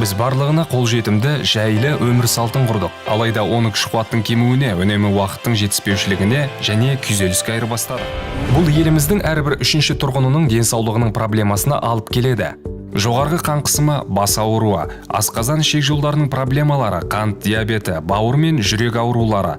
Біз барлығына қолжетімді, жайлы өмір салтын құрдық. Алайда оны күш-қуаттың кемуіне, үнемі уақыттың жетіспеушілігіне және күйзеліске айырбастады. Бұл еліміздің әрбір үшінші тұрғынының денсаулығының проблемасына алып келеді. Жоғарғы қан қысымы, бас ауруы, асқазан ішек жолдарының проблемалары, қант диабеті, бауыр мен жүрек аурулары.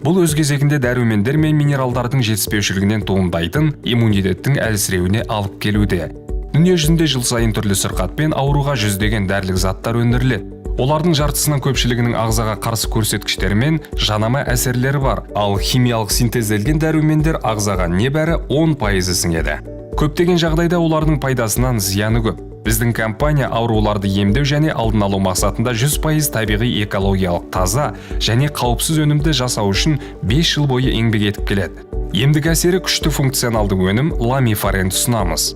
Бұл өз кезегінде дәрумендер мен минералдардың жетіспеушілігінен туындайтын иммунитеттің әлсіреуіне алып келуде. Дүние жүзінде жыл сайын түрлі сырқатпен ауруға жүздеген дәрілік заттар өндіріледі. Олардың жартысынан көпшілігінің ағзаға қарсы көрсеткіштері мен жанама әсерлері бар, ал химиялық синтезделген дәрумендер ағзаға небәрі 10% сіңеді. Көптеген жағдайда олардың пайдасынан зияны көп. Біздің компания ауруларды емдеу және алдын алу мақсатында 100% табиғи экологиялық таза және қауіпсіз өнімді жасау үшін 5 жыл бойы еңбек етіп келеді. Емдік әсері күшті функционалды өнім ламифарен ұсынамыз.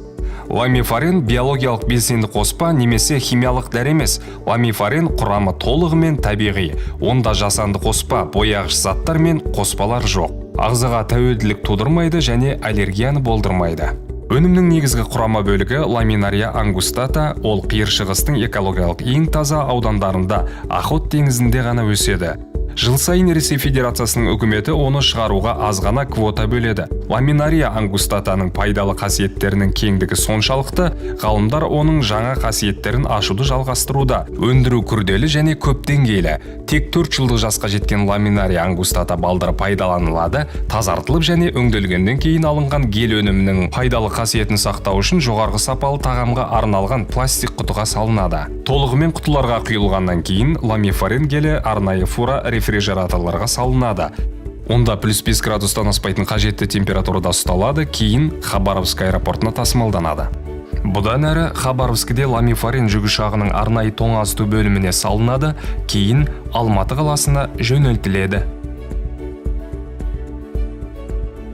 Ламифарен биологиялық белсенді қоспа немесе химиялық дәрі емес. Ламифарен құрамы толығымен табиғи. Онда жасанды қоспа, бояғыш заттар мен қоспалар жоқ. Ағзаға тәуелділік тудырмайды және аллергияны болдырмайды. Өнімнің негізгі құрама бөлігі ламинария ангустата, ол қиыр шығыстың экологиялық ең таза аудандарында Охот теңізінде ғана өседі. Жыл сайын Ресей Федерациясының үкіметі оны шығаруға аз ғана квота бөледі. Ламинария ангустатаның пайдалы қасиеттерінің кеңдігі соншалықты, ғалымдар оның жаңа қасиеттерін ашуды жалғастыруда. Өндіру күрделі және көп деңгейлі. Тек 4 жылдық жасқа жеткен ламинария ангустата балдыры пайдаланылады, тазартылып және өңделгеннен кейін алынған гель өнімінің пайдалы қасиетін сақтау үшін жоғарғы сапалы тағамға арналған пластик құтыға салынады. Толығымен құтыларға құйылғаннан кейін ламифарен гелі арнайы фура рефрижераторларға салынады. Онда +5 градустан аспайтын қажетті температурада ұсталады, кейін Хабаровск аэропортына тасымалданады. Бұдан әрі Хабаровскіде ламифарен жүк ұшағының арнайы тоңазыту бөліміне салынады, кейін Алматы қаласына жөнелтіледі.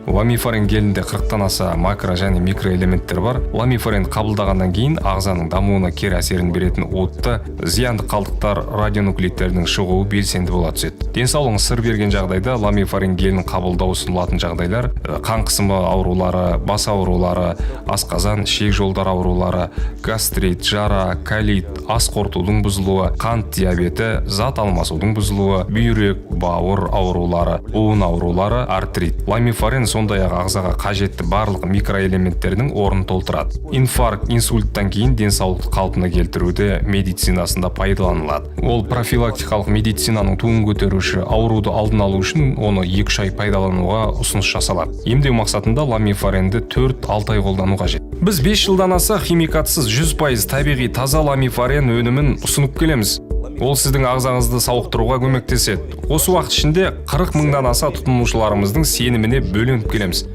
Ламифарен гелінде 40-тан аса макро және микроэлементтер бар. Ламифарен қабылдағаннан кейін ағзаның дамуына кері әсерін беретін уытты, зиянды қалдықтар, радионуклеидтердің шығуы белсенді бола түседі. Денсаулығыңыз сыр берген жағдайда ламифарен гелін қабылдау ұсынылатын жағдайлар: қан қысымы аурулары, бас аурулары, асқазан, ішек жолдар аурулары, гастрит, жара, колит, ас қорытудың бұзылуы, қант диабеті, зат алмасудың бұзылуы, бүйрек, бауыр аурулары, буын аурулары, артрит. Ламифарен сондай-ақ ағзаға қажетті барлық микроэлементтердің орнын толтырады. Инфаркт, инсульттан кейін денсаулықты қалпына келтіруде медицинасында пайдаланылады. Ол профилактикалық медицинаның туын көтеруші, ауруды алдын алу үшін оны 2 ай пайдалануға ұсыныс жасалады. Емдеу мақсатында ламифаренді 4-6 ай қолдану қажет. Біз 5 жылдан аса химикатсыз 100% табиғи таза ламифарен өнімін ұсынып келеміз. Ол сіздің ағзаңызды сауықтыруға көмектеседі. Осы уақыт ішінде 40 мыңнан аса тұтынушыларымыздың сеніміне бөленіп келеміз.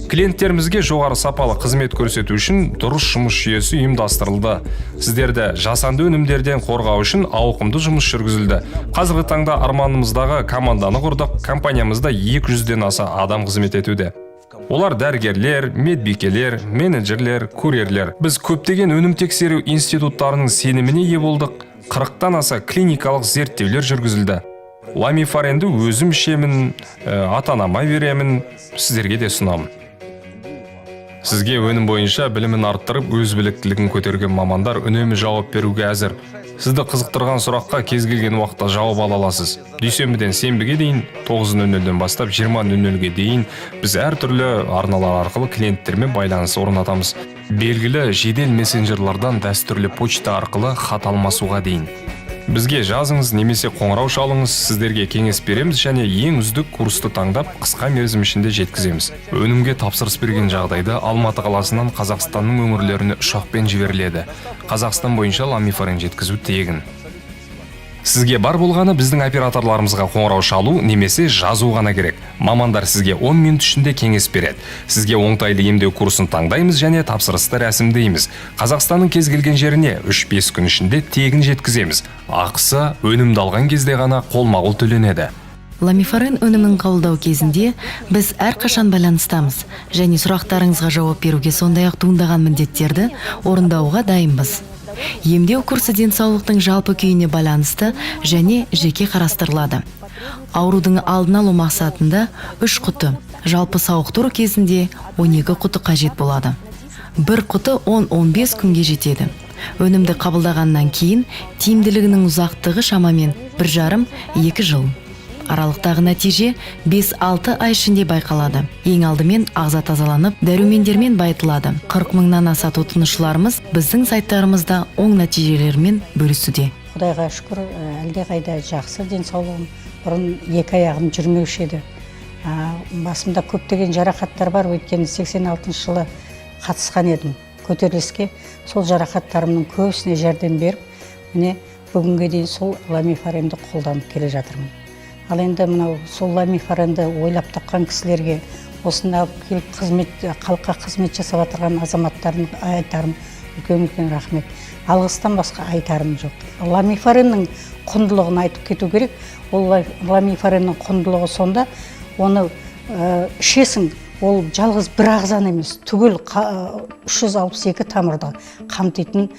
Клиенттерімізге жоғары сапалы қызмет көрсету үшін дұрыс жұмыс жүйесі ұйымдастырылды. Сіздерді жасанды өнімдерден қорғау үшін ауқымды жұмыс жүргізілді. Қазіргі таңда арманымыздағы команданы құрдық. Компаниямызда 200-ден аса адам қызмет етуде. Олар дәрігерлер, медбикелер, менеджерлер, курьерлер. Біз көптеген өнім тексеру институттарының сеніміне ие болдық. 40-тан аса клиникалық зерттеулер жүргізілді. Ламифаренді өзім ішемін, ата-анама беремін, сіздерге де ұсынамын. Сізге өнім бойынша білімін арттырып, өз біліктілігін көтерген мамандар үнемі жауап беруге әзір. Сізді қызықтырған сұраққа кез келген уақытта жауап ала аласыз. Дүйсенбіден сенбіге дейін, 9:00-ден бастап 20:00-ге дейін біз әртүрлі арналар арқылы клиенттермен байланыс орнатамыз. Белгілі жедел мессенджерлардан дәстүрлі почта арқылы хат алмасуға дейін. Бізге жазыңыз немесе қоңырау шалыңыз, сіздерге кеңес береміз және ең үздік курсты таңдап, қысқа мерзім ішінде жеткіземіз. Өнімге тапсырыс берген жағдайда Алматы қаласынан Қазақстанның өңірлеріне ұшақпен жіберіледі. Қазақстан бойынша ламифарен жеткізу тегін. Сізге бар болғаны біздің операторларымызға қоңырау шалу немесе жазу ғана керек. Мамандар сізге 10 минут ішінде кеңес береді. Сізге оңтайлы емдеу курсын таңдаймыз және тапсырысты рәсімдейміз. Қазақстанның кез келген жеріне 3-5 күн ішінде тегін жеткіземіз. Ақысы өнімді алған кезде ғана қолма-қол төленеді. Ламифарен өнімін қабылдау кезінде біз әрқашан байланыстамыз және сұрақтарыңызға жауап беруге сондай-ақ туындаған міндеттерді орындауға дайынбыз. Емдеу курсы денсаулықтың жалпы күйіне байланысты және жеке қарастырылады. Аурудың алдын алу мақсатында 3 құты, жалпы сауықтыру кезінде 12 құты қажет болады. Бір құты 10-15 күнге жетеді. Өнімді қабылдағаннан кейін тиімділігінің ұзақтығы шамамен 1,5-2 жыл. Аралықтағы нәтиже 5-6 ай ішінде байқалады. Ең алдымен ағза тазаланып, дәрумендермен байытылады. 40 мыңнан аса тұтынушыларымыз біздің сайттарымызда оң нәтижелермен бөлісуде. Құдайға шүкір, әлдеқайда жақсы денсаулығым. Бұрын 2 аяғым жүрмеуші еді. Басымда көптеген жарақаттар бар, өйткені 86 жылы қатысқан едім көтеріліске. Сол жарақаттарымның көбісіне жәрдем беріп, міне бүгінге дейін сол ламифаренді қолданып келе жатырмын. Ал енді мынау сол ламифаренді ойлап тапқан кісілерге, осында келіп халыққа қызмет жасап отырған азаматтардың айтарым үлкен рахмет. Алғыстан басқа айтарым жоқ. Ламифареннің құндылығын айтып кету керек. Ол ламифареннің құндылығы сонда, оны ішесің, ол жалғыз бір ағзаны емес, түгел 362 тамырды қамтитын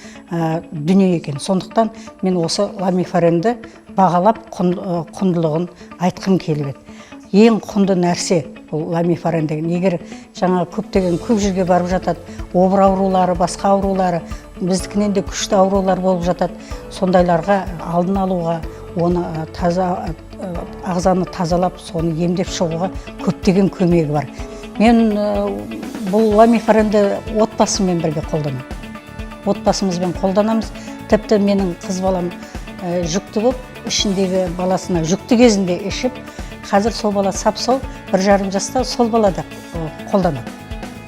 дүние екен. Сондықтан мен осы ламифаренді бағалап құндылығын айтқым келіп еді. Ең құнды нәрсе бұл ламифарен деген. Егер жаңа көп жерге барып жатады, обыр аурулары, басқа аурулары, біздікінен де күшті аурулар болып жатады. Сондайларға алдын алуға, оны ағзаны тазалап, соны емдеп шығуға көптеген көмегі бар. Мен бұл ламифаренді отбасыммен бірге қолданамын. Отбасымызбен қолданамыз. Тіпті менің қыз балам жүкті болып, ішіндегі баласына жүкті кезінде ішіп, қазір сол бала сап-сау 1,5 жаста сол бала да қолданады.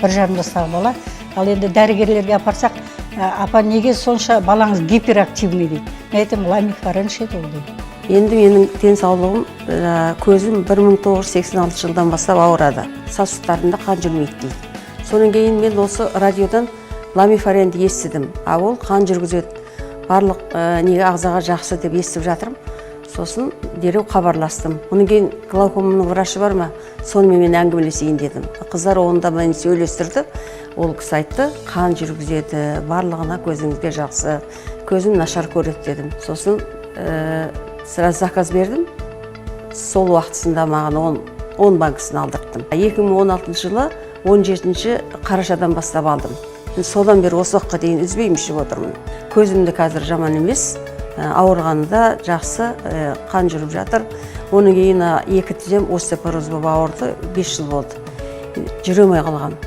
1,5 жастағы бала. Ал енді дәрігерлерге апарсақ, апа неге сонша балаңыз гиперактивный дейді. Мен айтам, ламифарен ішеді ол дейді. Енді менің денсаулығым, көзім 1986 жылдан бастап ауырады. Сасықтарында қан жүрмейді дейді. Соның кейін мен осы радиодан ламифаренді естідім. Ол қан жүргізеді, барлық неге ағзаға жақсы деп естіп жатырмын. Сосын дереу хабарластым. Оның кейін глаукоманың врачы бар ма? Сонымен мен әңгімелесейін дедім. Қыздар онда мені сөйлестірді. Ол кісі айтты, қан жүргізеді, барлығына көзіңізге жақсы, көзім нашар көреді дедім. Сосын сразу заказ бердім. Сол уақытысында маған 10 банкасын алдырттым. 2016 жылы 17 қарашадан бастап алдым. Содан бері осы уақытқа дейін үзбей ішіп отырмын. Көзімді қазір жаман емес, ауырғанда жақсы қан жүріп жатыр. Оның кейін 2 тізем остеопороз болып ауырды, 5 жыл болды. Жүремей қалған,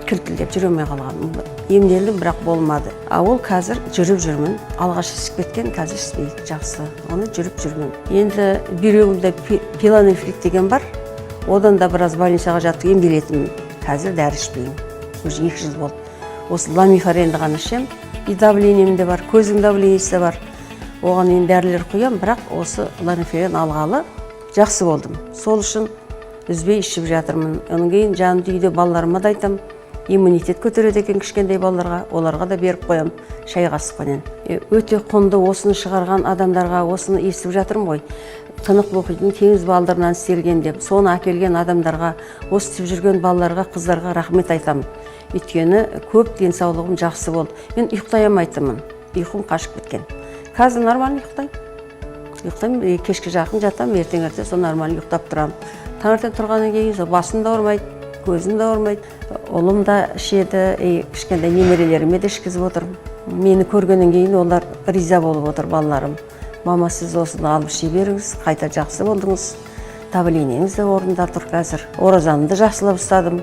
кілтілдеп жүремей қалған. Емделдім, бірақ болмады. Ол қазір жүріп жүрмін. Алғаш ішіп кеткен, қазір ішпейді, жақсы. Оны жүріп жүрмін. Енді бүйрегімде пилонефрит деген бар. Одан да біраз больницаға жатып емделетінмін. Қазір дәрі ішпеймін. Уже 2 жыл болды. Осы ламифаренді ғана ішем. И давлением де бар, көздің давлениесі де бар. Оған енді дәрілер қоям, бірақ осы ламифарен алғалы жақсы болдым. Сол үшін үзбей ішіп жатырмын. Оның кейін жанымды үйде балаларыма да айтам, иммунитет көтереді екен кішкентай балаларға, оларға да беріп қоям шай қасықпенен. Өте құнды осыны шығарған адамдарға осыны естіп жатырмын ғой. Тынық мұхиттың теңіз балдырынан істелген деп, соны әкелген адамдарға, осы істеп жүрген балаларға, қыздарға рахмет айтамын. Өйткені көп денсаулығым жақсы болды. Мен ұйықтай алмайтынмын, ұйқым қашып кеткен. Қазір нормально ұйықтаймын, кешке жақын жатам, ертең сол нормально ұйықтап тұрам. Таңертең тұрғаннан кейін басым да ауырмайды, көзім де ауырмайды. Ұлым да ішеді, кішкентай немерелеріме де ішкізіп отырмын. Мені көргеннен кейін олар риза болып отыр, балаларым. Мама, сіз осыны алып іше беріңіз, қайта жақсы болдыңыз. Давлениеңіз де орында тұр қазір. Оразаны да жақсылап ұстадым.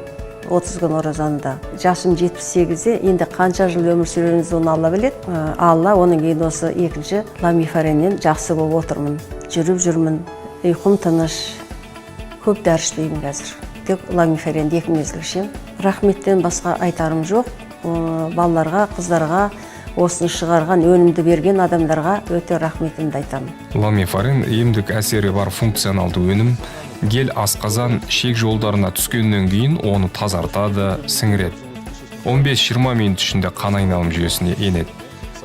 30 күн оразанында. Жасым 78-де, енді қанша жыл өмір сүреріңіз оны Алла біледі. Алла оның кейін осы екінші ламифареннен жақсы болып отырмын. Жүріп жүрмін, ұйқым тыныш, көп дәрі ішпеймін қазір. Тек ламифаренді 2 мезгіл ішемін. Рахметтен басқа айтарым жоқ. Балаларға, қыздарға, осыны шығарған, өнімді берген адамдарға өте рахметімді айтамын. Ламифарен емдік әсері бар функционалды өнім. Гел асқазан шек жолдарына түскеннен кейін оны тазартады, сіңіреді. 15-20 минут ішінде қан айналым жүйесіне енеді.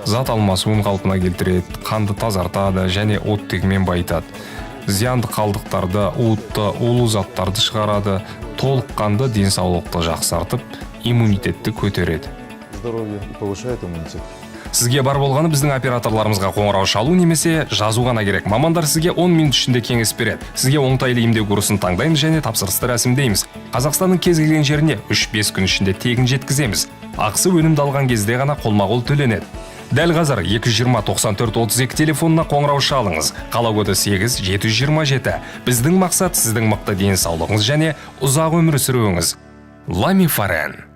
Зат алмасуын қалпына келтіреді, қанды тазартады және оттегімен байытады. Зиянды қалдықтарды, уытты, улы заттарды шығарады, толыққанды денсаулықты жақсартып, иммунитетті көтереді. Здоровье и повышает иммунитет. Сізге бар болғаны біздің операторларымызға қоңырау шалу немесе жазу ғана керек. Мамандар сізге 10 минут ішінде кеңес береді. Сізге оңтайлы емдеу курсын таңдаймыз және тапсырысты рәсімдейміз. Қазақстанның кез келген жеріне 3-5 күн ішінде тегін жеткіземіз. Ақысы өнімді алған кезде ғана қолма-қол төленеді. Дәл қазір 220-94-32 телефонына қоңырау шалыңыз. Қала коды 8-727. Біздің мақсат сіздің мықты денсаулығыңыз және ұзақ өмір сүруіңіз. Ламифарен.